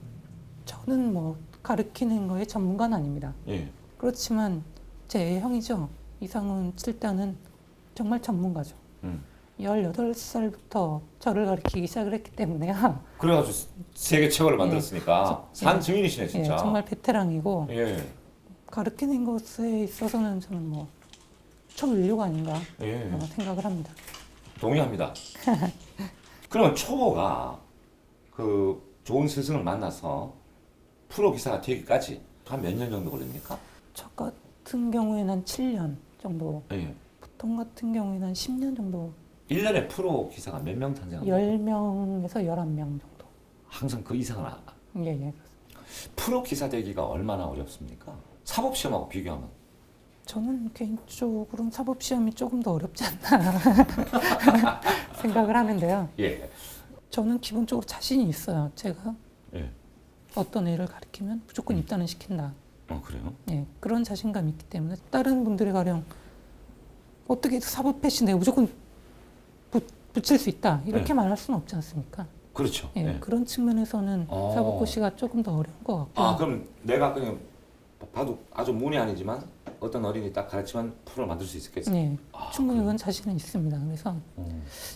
저는 뭐 가르치는 거에 전문가는 아닙니다. 예. 그렇지만 제 형이죠. 이상훈 7단은 정말 전문가죠. 18살부터 저를 가르치기 시작을 했기 때문에요. 그래가지고 세계 최고를 만들었으니까 산 증인이시네 예, 진짜. 정말 베테랑이고 예. 가르치는 것에 있어서는 저는 뭐 초인류가 아닌가 예. 생각을 합니다. 동의합니다. 그러면 초보가 그 좋은 스승을 만나서 프로 기사가 되기까지 한 몇 년 정도 걸립니까? 저 같은 경우에는 한 7년 정도, 예. 보통 같은 경우에는 한 10년 정도, 1년에 프로 기사가 몇 명 탄생합니까? 10명에서 11명 정도. 항상 그 이상은 예, 예. 프로 기사 되기가 얼마나 어렵습니까? 사법 시험하고 비교하면 저는 개인적으로는 사법시험이 조금 더 어렵지 않나 생각을 하는데요. 예. 저는 기본적으로 자신이 있어요. 제가 예. 어떤 애를 가르치면 무조건 입단을 시킨다. 그래요? 예, 그런 자신감이 있기 때문에 다른 분들이 가령 어떻게 사법 패시 내가 무조건 붙일 수 있다 이렇게 말할 수는 없지 않습니까? 그렇죠. 예, 예. 그런 측면에서는 어. 사법고시가 조금 더 어려운 것 같고. 아 그럼 내가 그냥 봐도 아주 문이 아니지만 어떤 어린이 딱 가르치면 프로를 만들 수 있겠어요? 네, 아, 충분히 그래요? 그건 자신은 있습니다. 그래서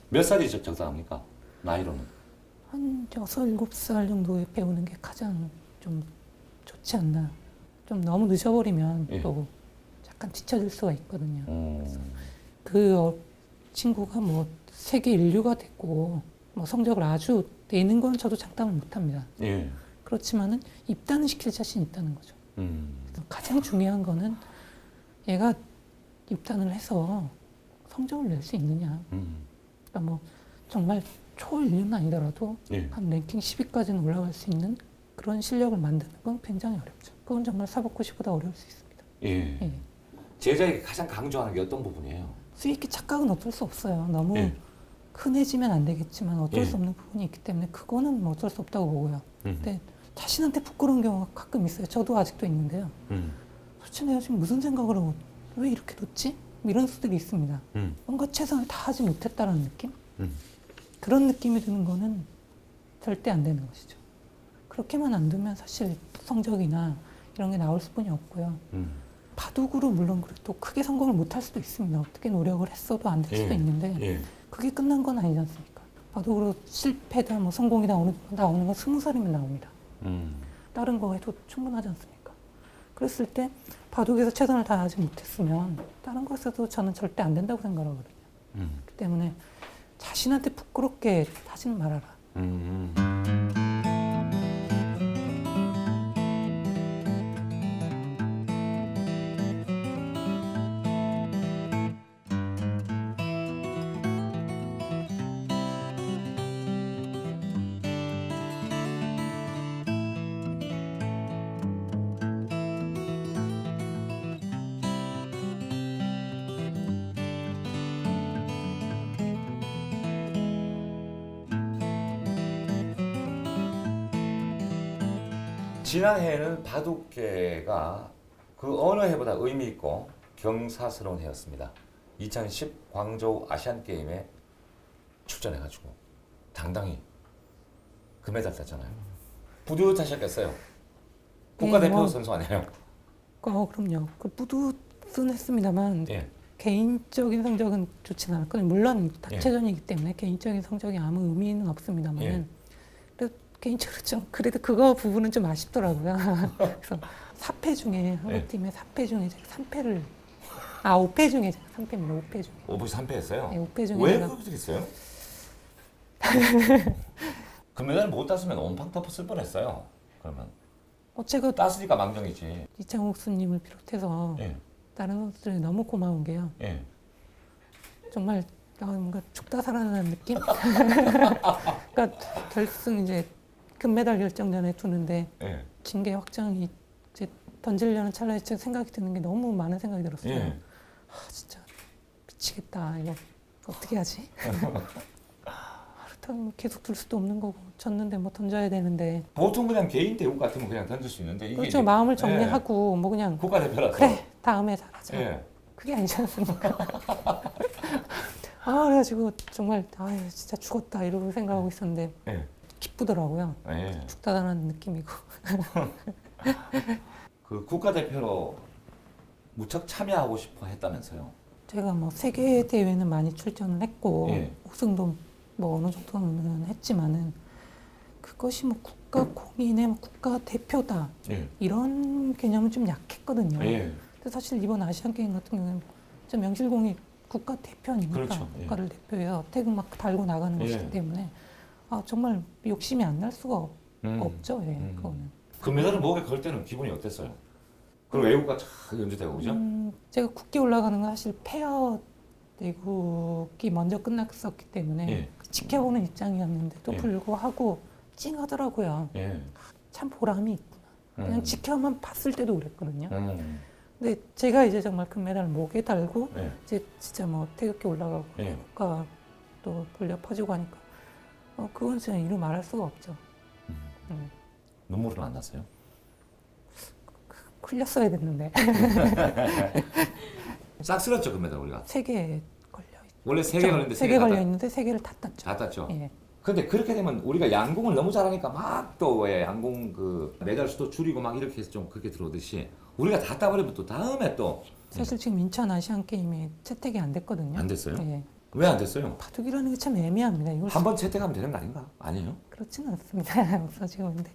몇 살이 적당합니까? 나이로는? 한 6, 7살 정도에 배우는 게 가장 좀 좋지 않나. 좀 너무 늦어버리면 예. 또 약간 뒤처질 수가 있거든요. 어. 그 친구가 뭐 세계 인류가 됐고 뭐 성적을 아주 내는 건 저도 장담을 못합니다. 예. 그렇지만은 입단을 시킬 자신이 있다는 거죠. 음. 그래서 가장 중요한 거는 얘가 입단을 해서 성적을 낼 수 있느냐. 그러니까 뭐 정말 초인류는 아니더라도 예. 한 랭킹 10위까지는 올라갈 수 있는 그런 실력을 만드는 건 굉장히 어렵죠. 그건 정말 사법고시보다 어려울 수 있습니다. 예. 예. 제자에게 가장 강조하는 게 어떤 부분이에요? 수익기 착각은 어쩔 수 없어요. 너무 예. 흔해지면 안 되겠지만 어쩔 예. 수 없는 부분이 있기 때문에 그거는 뭐 어쩔 수 없다고 보고요. 음. 근데 자신한테 부끄러운 경우가 가끔 있어요. 저도 아직도 있는데요. 솔직히 내가 지금 무슨 생각을 하고 왜 이렇게 놓지? 이런 수들이 있습니다. 뭔가 최선을 다하지 못했다는 느낌? 그런 느낌이 드는 거는 절대 안 되는 것이죠. 그렇게만 안 두면 사실 성적이나 이런 게 나올 수뿐이 없고요. 바둑으로 물론 또 크게 성공을 못 할 수도 있습니다. 어떻게 노력을 했어도 안 될 수도 예. 있는데 예. 그게 끝난 건 아니지 않습니까? 바둑으로 실패다 뭐 성공이 나오는 건 20살이면 나옵니다. 다른 거 해도 충분하지 않습니까? 그랬을 때 바둑에서 최선을 다하지 못했으면 다른 것에도 저는 절대 안 된다고 생각하거든요. 그렇기 때문에 자신한테 부끄럽게 하지는 말아라. 지난 해에는 바둑계가 그 어느 해보다 의미 있고 경사스러운 해였습니다. 2010 광저우 아시안 게임에 출전해가지고 당당히 금메달 땄잖아요. 뿌듯하셨겠어요. 국가대표 뭐. 선수 아니에요? 그럼요. 그 뿌듯은 했습니다만 예. 개인적인 성적은 좋지는 않았거든요. 물론 예. 단체전이기 때문에 개인적인 성적이 아무 의미는 없습니다만 예. 그래도 개인적으로 좀 그래도 그거 부분은 좀 아쉽더라고요. 그래서 4패 중에 한국팀의 4패 중에 제가 3패를 5패 중에 제가 3패입니다. 5패 중에. 5부 3패 했어요? 네, 5패 중에 왜 제가 그렇게 했어요? 금메달 못 땄으면 온팡 덮었을 뻔했어요. 그러면 제가 땄으니까 망정이지. 이창욱 수님을 비롯해서 예. 다른 선수들이 너무 고마운 게요. 예. 정말 뭔가 죽다 살아나는 느낌? 그러니까 결승 이제 금메달 결정전에 두는데 예. 징계 확정이 이제 던지려는 찰나에 제 생각이 드는 게 너무 많은 생각이 들었어요. 예. 진짜 미치겠다. 이거 어떻게 하지? 그렇다면 계속 둘 수도 없는 거고 졌는데 뭐 던져야 되는데 보통 그냥 개인 대국 같으면 그냥 던질 수 있는데 이게 그렇죠. 이제 마음을 정리하고 뭐 그냥 국가대표라서 그래 다음에 잘하자. 예. 그게 아니지 않습니까? 그래가지고 정말 진짜 죽었다 이러고 생각하고 있었는데 예. 기쁘더라고요. 예. 죽다 살아나는 느낌이고. 그 국가대표로 무척 참여하고 싶어 했다면서요? 제가 뭐 세계 대회는 많이 출전을 했고 예. 우승도 뭐 어느 정도는 했지만은 그것이 뭐 국가 공인의 뭐 국가 대표다 예. 이런 개념은 좀 약했거든요. 예. 근데 사실 이번 아시안 게임 같은 경우는 진짜 명실공히 국가 대표 아닙니까? 그렇죠. 예. 국가를 대표해서 태극 막 달고 나가는 예. 것이기 때문에 정말 욕심이 안 날 수가 없죠. 예, 음. 그거는. 금메달을 목에 걸 때는 기분이 어땠어요? 그리고 외국가 쫙 연주되고 그죠? 제가 국기 올라가는 건 사실 페어 대국이 먼저 끝났었기 때문에 예. 지켜보는 입장이었는데도 예. 불구하고 찡하더라고요. 예. 참 보람이 있구나. 그냥 지켜만 봤을 때도 그랬거든요. 근데 제가 이제 정말 금메달 목에 달고 예. 이제 진짜 뭐 태극기 올라가고 예. 국가 또 불려 퍼지고 하니까 그건 진짜 이루 말할 수가 없죠. 눈물은 안 났어요? 흘렸어야 됐는데 싹쓸었죠 금메달 우리가. 3개 걸려 있죠. 원래 3개 걸렸는데 3개 걸려 있는데 3개를 다 땄죠. 다 땄죠? 예. 근데 그렇게 되면 우리가 양궁을 너무 잘하니까 막 또 왜 양궁 그 메달 수도 줄이고 막 이렇게 해서 좀 그렇게 들어오듯이 우리가 다 따버리면 또 다음에 또 사실 지금 인천 아시안 게임에 채택이 안 됐거든요. 안 됐어요? 예. 왜 안 됐어요? 바둑이라는 게 참 애매합니다. 이걸 한 번 채택하면 되는 거 아닌가? 아니에요? 그렇지는 않습니다. 없어지고 근데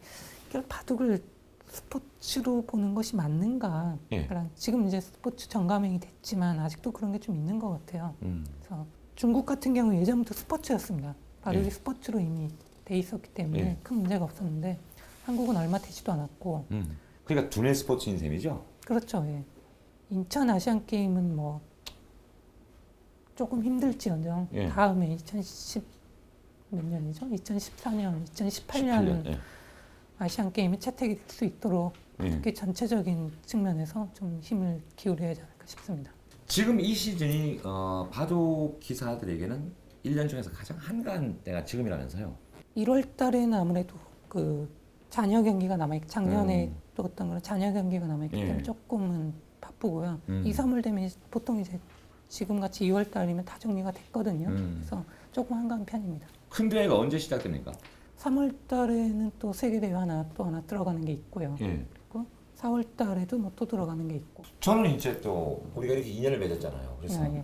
이걸 바둑을 스포츠로 보는 것이 맞는가? 예. 그러니까 지금 이제 스포츠 전감행이 됐지만 아직도 그런 게 좀 있는 것 같아요. 그래서 중국 같은 경우 예전부터 스포츠였습니다. 바둑이 예. 스포츠로 이미 돼 있었기 때문에 예. 큰 문제가 없었는데 한국은 얼마 되지도 않았고 그러니까 두뇌 스포츠인 셈이죠? 그렇죠. 예. 인천 아시안 게임은 뭐 조금 힘들지언정 예. 다음에 2010 몇 년이죠? 2014년, 2018년 예. 아시안 게임에 채택이 될 수 있도록 예. 특히 전체적인 측면에서 좀 힘을 기울여야 하지 않을까 싶습니다. 지금 이 시즌이 바둑 기사들에게는 1년 중에서 가장 한가한 때가 지금이라면서요? 1월 달에는 아무래도 그 잔여 경기가 남아있고 작년에 또 어떤 그런 잔여 경기가 남아있기 때문에 예. 조금은 바쁘고요. 2, 3월 되면 보통 이제 지금같이 2월 달이면 다 정리가 됐거든요. 그래서 조금 한가한 편입니다. 큰 대회가 언제 시작됩니까? 3월 달에는 또 세계대회 또 하나 들어가는 게 있고요. 예. 그리고 4월 달에도 뭐 또 들어가는 게 있고. 저는 이제 또 우리가 이렇게 인연을 맺었잖아요. 그래서 예.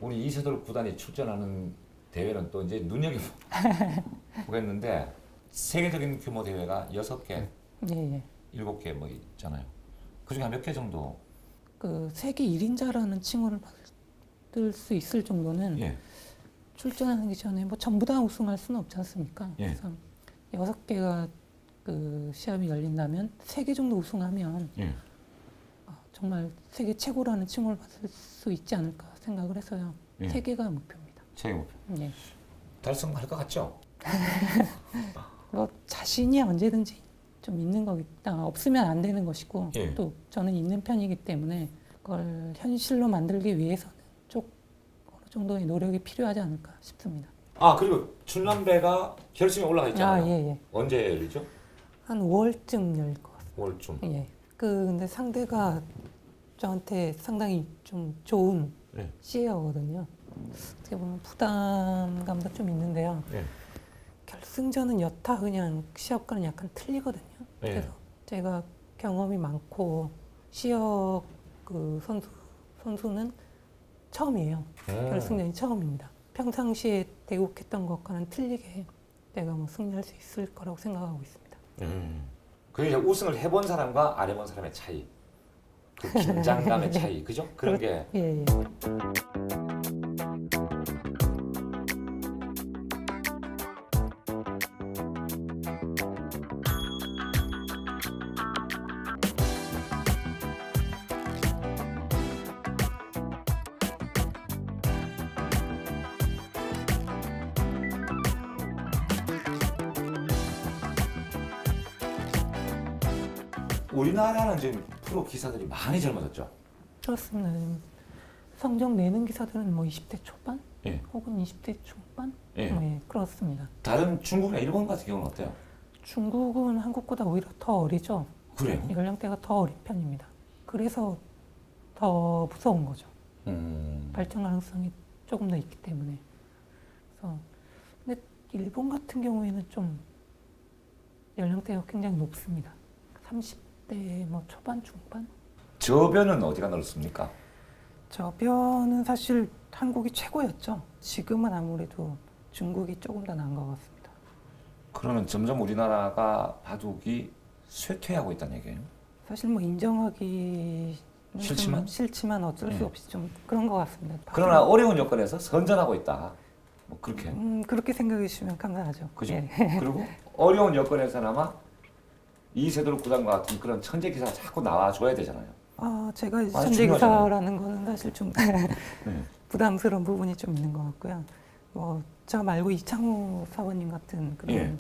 우리 이세돌 구단이 출전하는 대회는 또 이제 눈여겨보겠는데 세계적인 규모 대회가 6개, 예, 예. 7개 뭐 있잖아요. 그중에 몇 개 정도? 그 세계 1인자라는 칭호를 받을 수 있을 정도는 예. 출전하기 전에 뭐 전부 다 우승할 수는 없지 않습니까? 예. 그래서 6개가 그 시합이 열린다면 3개 정도 우승하면 예. 정말 세계 최고라는 칭호를 받을 수 있지 않을까 생각을 해서요. 예. 3개가 목표입니다. 최고 목표. 예. 달성할 것 같죠? 뭐 자신이 언제든지 좀 있는 거겠다. 없으면 안 되는 것이고 예. 또 저는 있는 편이기 때문에 그걸 현실로 만들기 위해서는 좀 어느 정도의 노력이 필요하지 않을까 싶습니다. 아 그리고 출남배가 결승에 올라가 있잖아요. 아, 예, 예. 언제 열리죠? 한 5월쯤 열릴 것 같습니다. 5월쯤. 예. 근데 상대가 저한테 상당히 좀 좋은 예. 시에어거든요. 어떻게 보면 부담감도 좀 있는데요. 예. 결승전은 여타 그냥 시합과는 약간 틀리거든요. 예. 그래서 제가 경험이 많고 시어 그 선수는 처음이에요. 결승전이 처음입니다. 평상시에 대국했던 것과는 틀리게 내가 뭐 승리할 수 있을 거라고 생각하고 있습니다. 그 이제 우승을 해본 사람과 안 해본 사람의 차이, 그 긴장감의 차이, 그죠? 그런 게 예, 예. 우리나라는 지금 프로 기사들이 많이 젊어졌죠. 그렇습니다. 성적 내는 기사들은 뭐 20대 초반 예. 혹은 20대 중반 예. 뭐 그렇습니다. 다른 중국이나 일본 같은 경우는 어때요? 중국은 한국보다 오히려 더 어리죠. 그래요? 연령대가 더 어린 편입니다. 그래서 더 무서운 거죠. 발전 가능성이 조금 더 있기 때문에. 그래서 근데 일본 같은 경우에는 좀 연령대가 굉장히 높습니다. 30대 뭐 초반 중반. 저변은 어디가 넓습니까? 저변은 사실 한국이 최고였죠. 지금은 아무래도 중국이 조금 더 나은 것 같습니다. 그러면 점점 우리나라가 바둑이 쇠퇴하고 있다는 얘기예요? 사실 뭐 인정하기 싫지만 어쩔 수 예. 없이 좀 그런 것 같습니다. 그러나 어려운 여건에서 선전하고 있다. 뭐 그렇게. 그렇게 생각해 주시면 감사하죠. 그죠? 예. 그리고 어려운 여건에서나마 이세돌 구단과 같은 그런 천재 기사가 자꾸 나와줘야 되잖아요. 제가 아주 천재 중요하잖아요. 기사라는 거는 사실 좀 부담스러운 부분이 좀 있는 것 같고요. 뭐 저 말고 이창호 사원님 같은 그런 예.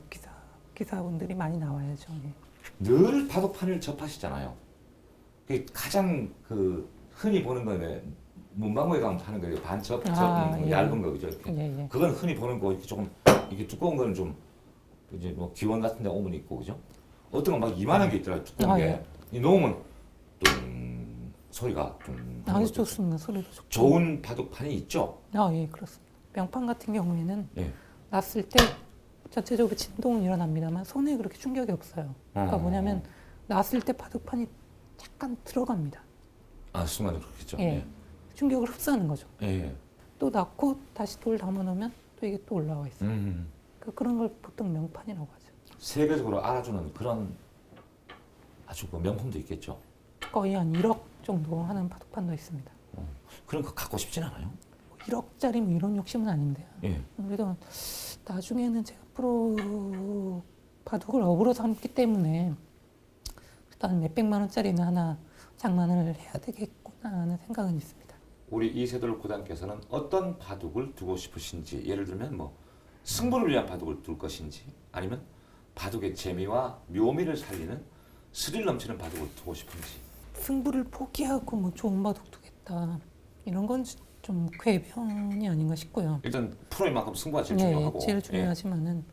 기사분들이 많이 나와야죠. 예. 늘 바둑판을 접하시잖아요. 그게 가장 그 흔히 보는 거는 문방구에 가면 파는 거예요. 반첩, 예. 얇은 거 그죠? 이렇게. 예. 그건 흔히 보는 거 이렇게 조금 이게 두꺼운 거는 좀 이제 뭐 기원 같은 데 오면 있고 그죠? 어떤 건 막 이만한 게 있더라고요. 두꺼운 게. 예. 이 놓으면 뚱 소리가 뚱. 아주 좋습니다. 소리도 좋고. 좋은 바둑판이 있죠. 예, 그렇습니다. 명판 같은 경우에는 예. 놨을 때 전체적으로 진동은 일어납니다만 손에 그렇게 충격이 없어요. 그러니까 뭐냐면 놨을 때 바둑판이 약간 들어갑니다. 아 순간 그렇겠죠. 예. 충격을 흡수하는 거죠. 예. 또 놨고 다시 돌 담아놓으면 또 이게 또 올라와 있어요. 그런 걸 보통 명판이라고 하죠. 세계적으로 알아주는 그런 아주 그 명품도 있겠죠. 거의 한 1억 정도 하는 바둑판도 있습니다. 그런 거 갖고 싶진 않아요. 1억짜리 뭐 이런 욕심은 아닌데요. 예. 그래도 나중에는 제가 프로 바둑을 업으로 삼기 때문에 일단 몇백만 원짜리는 하나 장만을 해야 되겠구나 하는 생각은 있습니다. 우리 이세돌 구단께서는 어떤 바둑을 두고 싶으신지, 예를 들면 뭐 승부를 위한 바둑을 둘 것인지, 아니면 바둑의 재미와 묘미를 살리는 스릴 넘치는 바둑을 두고 싶은지. 승부를 포기하고 뭐 좋은 바둑 두겠다 이런 건 좀 궤변이 아닌가 싶고요. 일단 프로인 만큼 승부가 제일 네, 중요하고. 제일 중요하지만은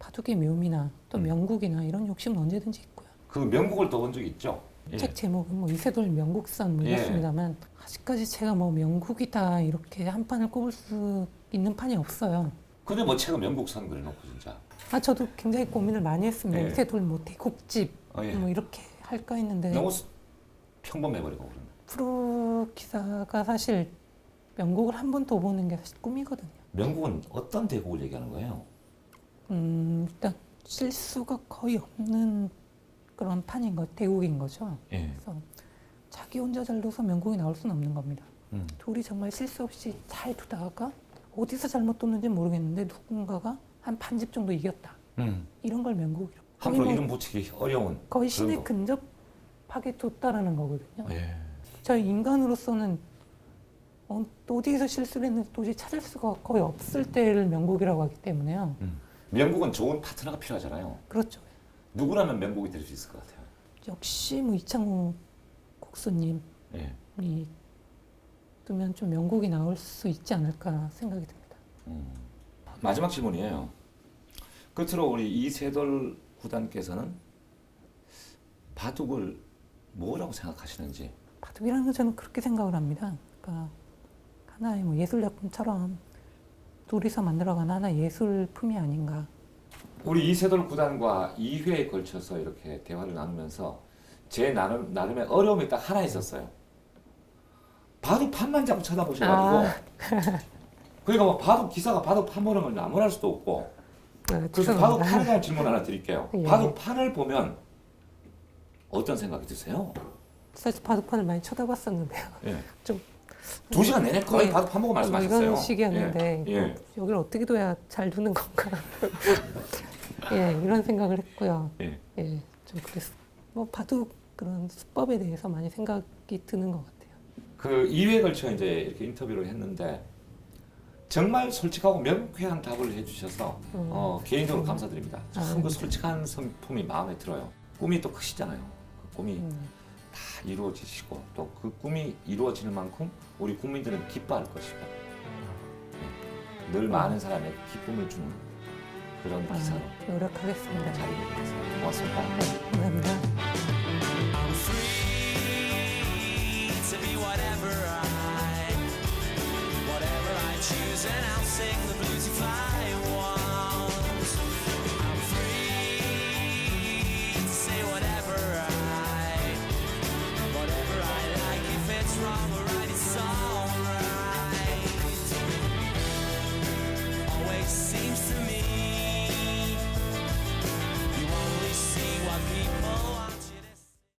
바둑의 묘미나 또 명국이나 이런 욕심은 언제든지 있고요. 그 명곡을 떠본 적이 있죠. 예. 책 제목은 뭐 이세돌 명국선 뭐 이렇습니다만 아직까지 제가 뭐 명국이다 이렇게 한 판을 꼽을 수 있는 판이 없어요. 근데 뭐 책은 명곡선 그려놓고 진짜. 아 저도 굉장히 고민을 많이 했습니다. 예. 이세돌 뭐 대국집 예. 뭐 이렇게 할까 했는데 너무 평범해버리고 그러면. 프로 기사가 사실 명곡을 한 번 더 보는 게 사실 꿈이거든요. 명곡은 어떤 대곡을 얘기하는 거예요? 일단 실수가 거의 없는 그런 판인 거, 대국인 거죠. 예. 그래서 자기 혼자 잘 둬서 명곡이 나올 수는 없는 겁니다. 음. 둘이 정말 실수 없이 잘 두다가 어디서 잘못 뒀는지 모르겠는데 누군가가 한 반집 정도 이겼다. 이런 걸 명곡이라고. 함부로 거의 이름 붙이기 어려운. 거의 그런 신에 거. 근접하게 뒀다라는 거거든요. 예. 저희 인간으로서는 어디에서 실수를 했는지 도저히 찾을 수가 거의 없을 때를 명곡이라고 하기 때문에요. 명곡은 좋은 파트너가 필요하잖아요. 그렇죠. 누구라면 명곡이 될 수 있을 것 같아요. 역시 뭐 이창호 곡수님이 예. 두면 좀 명곡이 나올 수 있지 않을까 생각이 듭니다. 마지막 질문이에요. 끝으로 우리 이세돌 구단께서는 바둑을 뭐라고 생각하시는지. 바둑이라는 건 저는 그렇게 생각을 합니다. 그러니까 하나의 뭐 예술 작품처럼 둘이서 만들어가는 하나의 예술품이 아닌가. 우리 이세돌 구단과 2회에 걸쳐서 이렇게 대화를 나누면서 제 나름의 어려움이 딱 하나 있었어요. 바둑판만 자꾸 쳐다보셔가지고 그러니까 뭐 바둑 기사가 바둑 판모름을 나무랄 수도 없고 그래서 바둑판에 대한 질문 하나 드릴게요. 예. 바둑판을 보면 어떤 생각이 드세요? 사실 바둑판을 많이 쳐다봤었는데요. 예. 좀 2시간 내내 거의 예. 바둑판 보고 뭐 말씀하셨어요. 이런 식이었는데 예. 예. 여기를 어떻게 둬야 잘 두는 건가. 예, 이런 생각을 했고요. 예. 예, 좀 그랬어. 뭐 바둑 그런 수법에 대해서 많이 생각이 드는 것 같아요. 그 2회에 걸쳐 이제 이렇게 인터뷰를 했는데 정말 솔직하고 명쾌한 답을 해주셔서 개인적으로 감사드립니다. 참 그 솔직한 성품이 마음에 들어요. 꿈이 또 크시잖아요. 그 꿈이 다 이루어지시고 또 그 꿈이 이루어지는 만큼 우리 국민들은 기뻐할 것이고 늘 많은 사람의 기쁨을 주는 그런 기사로 노력하겠습니다. 잘 이루어졌습니다. 고맙습니다. 네, 감사합니다. I'm free to be whatever I choose, and I'll sing